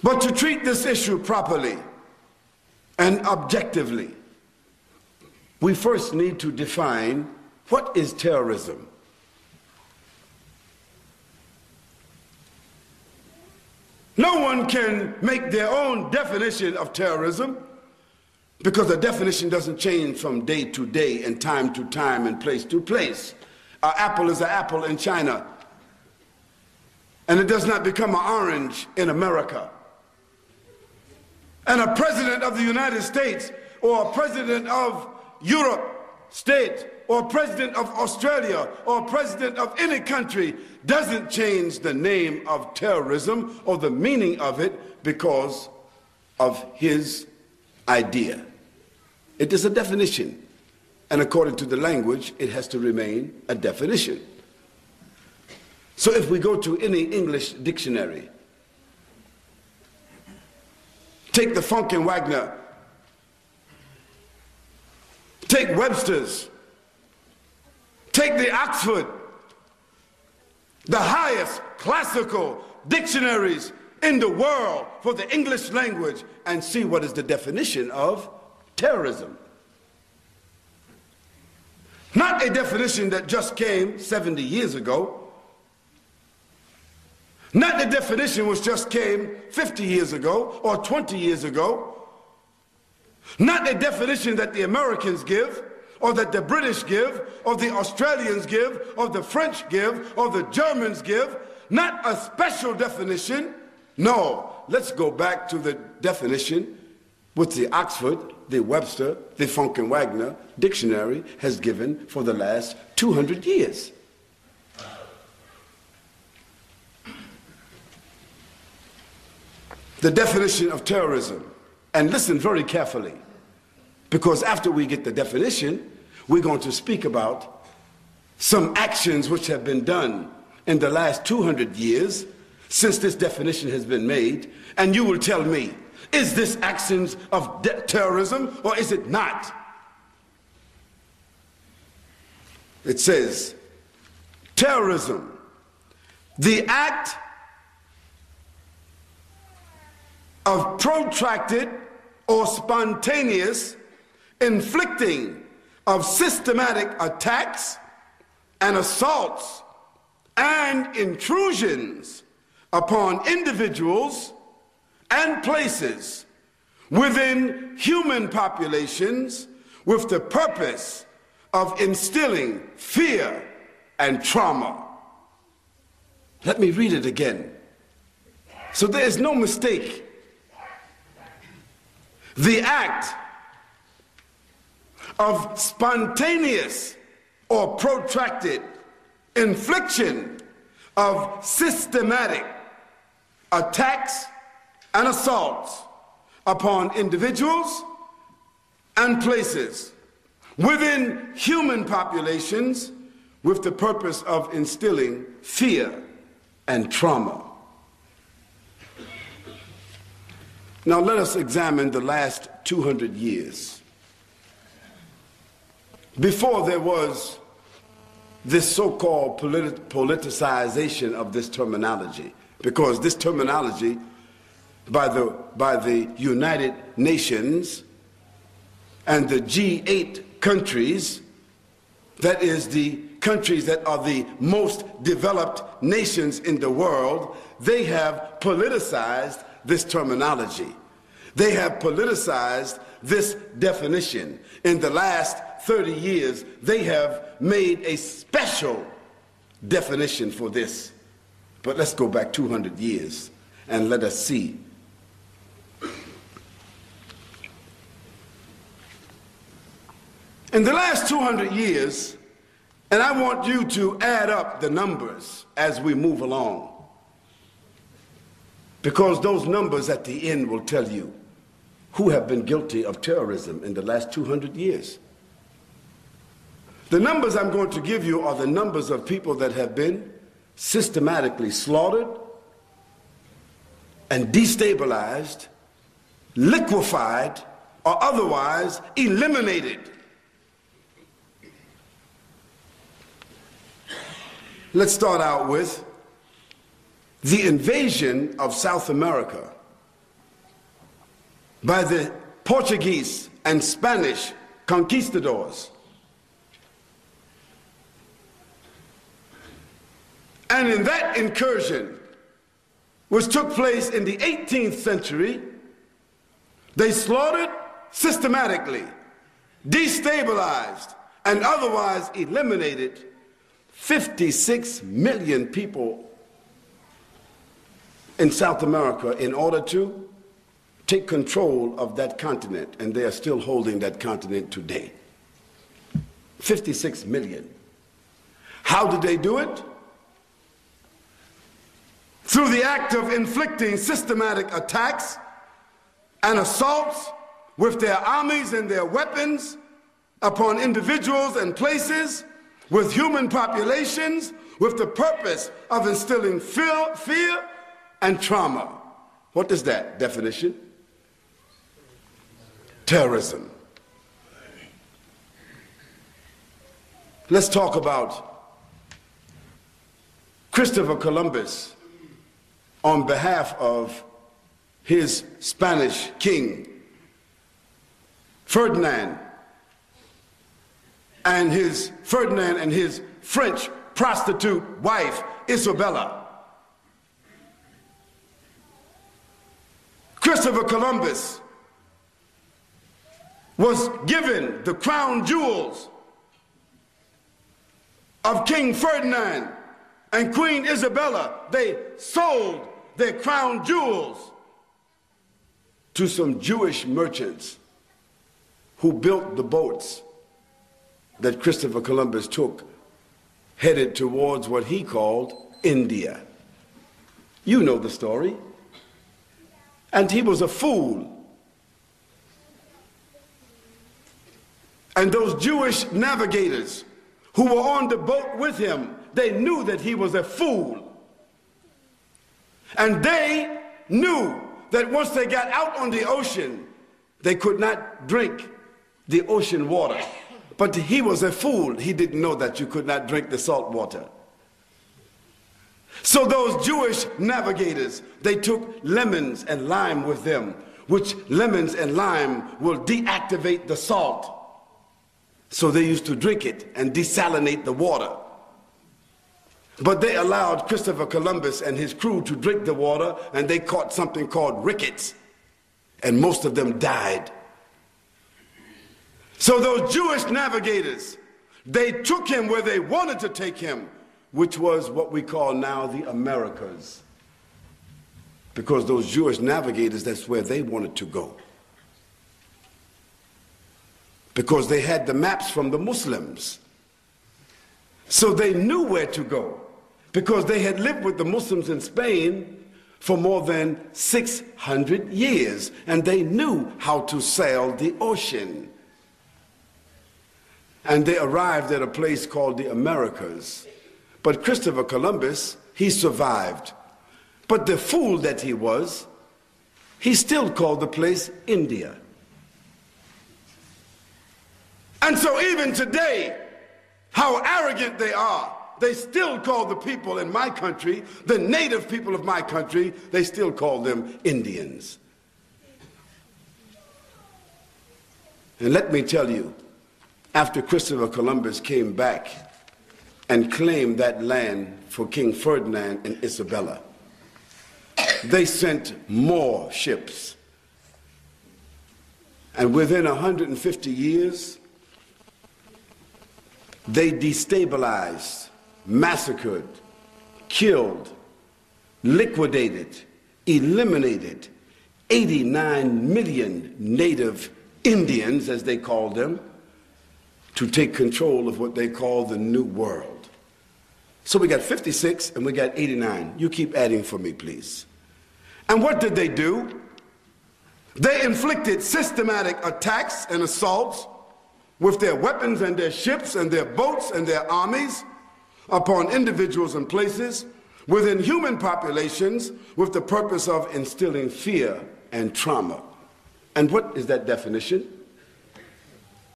But to treat this issue properly and objectively, we first need to define what is terrorism. No one can make their own definition of terrorism, because the definition doesn't change from day to day and time to time and place to place. An apple is an apple in China, and it does not become an orange in America. And a president of the United States, or a president of Europe state, or a president of Australia, or a president of any country doesn't change the name of terrorism or the meaning of it because of his idea. It is a definition, and according to the language, it has to remain a definition. So if we go to any English dictionary, take the Funk and Wagner, take Webster's, take the Oxford, the highest classical dictionaries in the world for the English language, and see what is the definition of terrorism. Not a definition that just came 70 years ago. Not the definition which just came 50 years ago or 20 years ago. Not a definition that the Americans give, or that the British give, or the Australians give, or the French give, or the Germans give. Not a special definition. No, let's go back to the definition which the Oxford, the Webster, the Funk and Wagner dictionary has given for the last 200 years. The definition of terrorism. And listen very carefully, because after we get the definition, we're going to speak about some actions which have been done in the last 200 years since this definition has been made, and you will tell me, is this actions of terrorism or is it not? It says, terrorism, the act of protracted or spontaneous inflicting of systematic attacks and assaults and intrusions upon individuals and places within human populations with the purpose of instilling fear and trauma. Let me read it again, so there is no mistake. The act of spontaneous or protracted infliction of systematic attacks and assaults upon individuals and places within human populations with the purpose of instilling fear and trauma. Now let us examine the last 200 years. Before there was this so-called politicization of this terminology, because this terminology by the United Nations and the G8 countries, that is the countries that are the most developed nations in the world, they have politicized this terminology. They have politicized this definition. In the last 30 years, they have made a special definition for this. But let's go back 200 years and let us see. In the last 200 years, and I want you to add up the numbers as we move along, because those numbers at the end will tell you who have been guilty of terrorism in the last 200 years. The numbers I'm going to give you are the numbers of people that have been systematically slaughtered and destabilized, liquefied, or otherwise eliminated. Let's start out with the invasion of South America by the Portuguese and Spanish conquistadors. And in that incursion, which took place in the 18th century, they slaughtered systematically, destabilized, and otherwise eliminated 56 million people in South America in order to take control of that continent, and they are still holding that continent today. 56 million. How did they do it? Through the act of inflicting systematic attacks and assaults with their armies and their weapons upon individuals and places, with human populations, with the purpose of instilling fear and trauma. What is that definition? Terrorism. Let's talk about Christopher Columbus on behalf of his Spanish king, Ferdinand, and his French prostitute wife, Isabella. Christopher Columbus was given the crown jewels of King Ferdinand and Queen Isabella. They sold their crown jewels to some Jewish merchants who built the boats that Christopher Columbus took, headed towards what he called India. You know the story. And he was a fool. And those Jewish navigators who were on the boat with him, they knew that he was a fool. And they knew that once they got out on the ocean, they could not drink the ocean water. But he was a fool. He didn't know that you could not drink the salt water. So those Jewish navigators, they took lemons and lime with them, which lemons and lime will deactivate the salt. So they used to drink it and desalinate the water. But they allowed Christopher Columbus and his crew to drink the water, and they caught something called rickets, and most of them died. So those Jewish navigators, they took him where they wanted to take him, which was what we call now the Americas. Because those Jewish navigators, that's where they wanted to go. Because they had the maps from the Muslims. So they knew where to go. Because they had lived with the Muslims in Spain for more than 600 years. And they knew how to sail the ocean. And they arrived at a place called the Americas. But Christopher Columbus, he survived. But the fool that he was, he still called the place India. And so even today, how arrogant they are, they still call the people in my country, the native people of my country, they still call them Indians. And let me tell you, after Christopher Columbus came back and claimed that land for King Ferdinand and Isabella, they sent more ships. And within 150 years, they destabilized, massacred, killed, liquidated, eliminated 89 million native Indians, as they called them, to take control of what they call the New World. So we got 56 and we got 89. You keep adding for me, please. And what did they do? They inflicted systematic attacks and assaults with their weapons and their ships and their boats and their armies upon individuals and places within human populations with the purpose of instilling fear and trauma. And what is that definition?